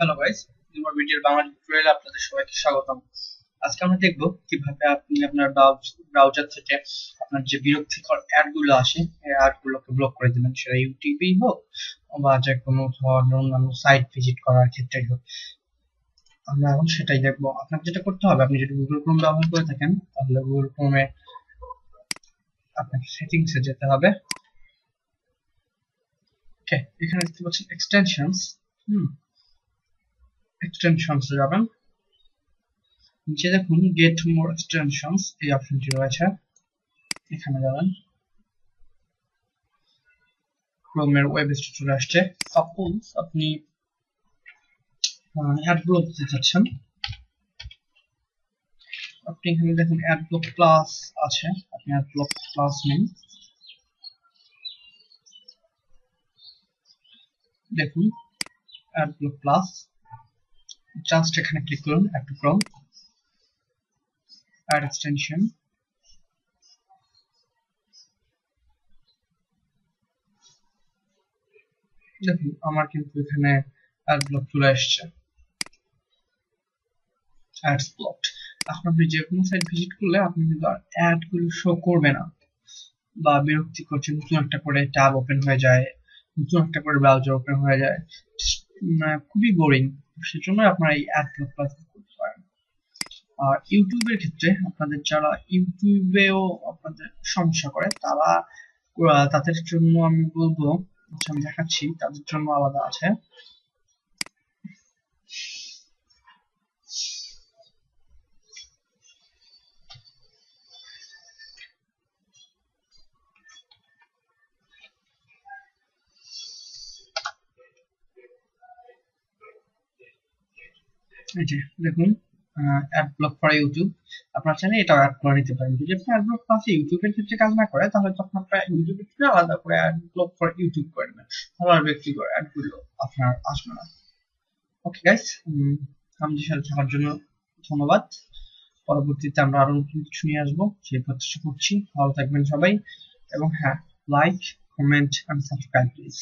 Hello guys, আমার ভিডিওর বাংলা টিউটোরিয়ালে আপনাদের সবাইকে স্বাগতম। আজকে আমরা দেখব কিভাবে আপনি আপনার ব্রাউজার থেকে আপনার যে বিরক্তিকর অ্যাডগুলো আসে এই অ্যাডগুলোকে ব্লক করে দিবেন, সেটা ইউটিউবেই হোক বা যে কোনো ধরনের অন্যান্য সাইট ভিজিট করার ক্ষেত্রেই হোক। আমরা এখন সেটাই দেখব। আপনাকে যেটা করতে হবে, আপনি যদি গুগল ক্রোম ব্যবহার করে থাকেন তাহলে গুগল ক্রোমে আপনাকে সেটিংসে যেতে হবে। ওকে, এখানে দেখতে পাচ্ছেন এক্সটেনশনস। এক্সটেনশনসে যাবেন, নিচে দেখুন গেট মোর এক্সটেনশনস এই অপশনটি রয়েছে, এখানে যাবেন। ক্রোমের ওয়েব স্টোর চলে আসছে। সাপোজ আপনি অ্যাড ব্লক দিতে চাচ্ছেন, আপনি এখানে দেখুন অ্যাড ব্লক প্লাস আছে, আপনি অ্যাড ব্লক প্লাস নিন। দেখুন অ্যাড ব্লক প্লাস, জাস্ট এখানে ক্লিক করুন, add to Chrome, add extension. দেখুন আমার কিন্তু এখানে অ্যাড ব্লক চলে আসছে, অ্যাডস ব্লকড। এখন আপনি যে কোনো সাইট ভিজিট করলে আপনি কিন্তু আর অ্যাড গুলো শো করবে না, বা বিরক্তি করছে, নতুন একটা করে ট্যাব ওপেন হয়ে যায়, নতুন একটা করে ব্রাউজার ওপেন হয়ে যায়, খুবই বোরিং। সেজন্য আপনারা এই অ্যাড ব্লক প্লাস করতে পারেন। আর ইউটিউবের ক্ষেত্রে আপনাদের যারা ইউটিউবেও আপনাদের সমস্যা করে তারা তাদের জন্য আমি বলবো, আমি দেখাচ্ছি, তাদের জন্য আলাদা আছে। এই যে দেখুন অ্যাড ব্লক ফর ইউটিউব, আপনারা চাইলে এটাও অ্যাড করে নিতে পারেন। যদি আপনি অ্যাড ব্লক প্লাস ইউটিউবের ক্ষেত্রে কাজ না করে তাহলে তখন আপনারা ইউটিউবের ক্ষেত্রে আলাদা করে অ্যাড ব্লক ফর ইউটিউব করে নেবেন, তাহলে আর ব্যক্তিগত অ্যাড গুলো আপনার আসবে না। ওকে গাইস, আমাদের সাথে থাকার জন্য ধন্যবাদ। পরবর্তীতে আমরা আরো নতুন কিছু নিয়ে আসবো সেই প্রত্যাশা করছি। ভালো থাকবেন সবাই, এবং হ্যাঁ, like, comment and subscribe please.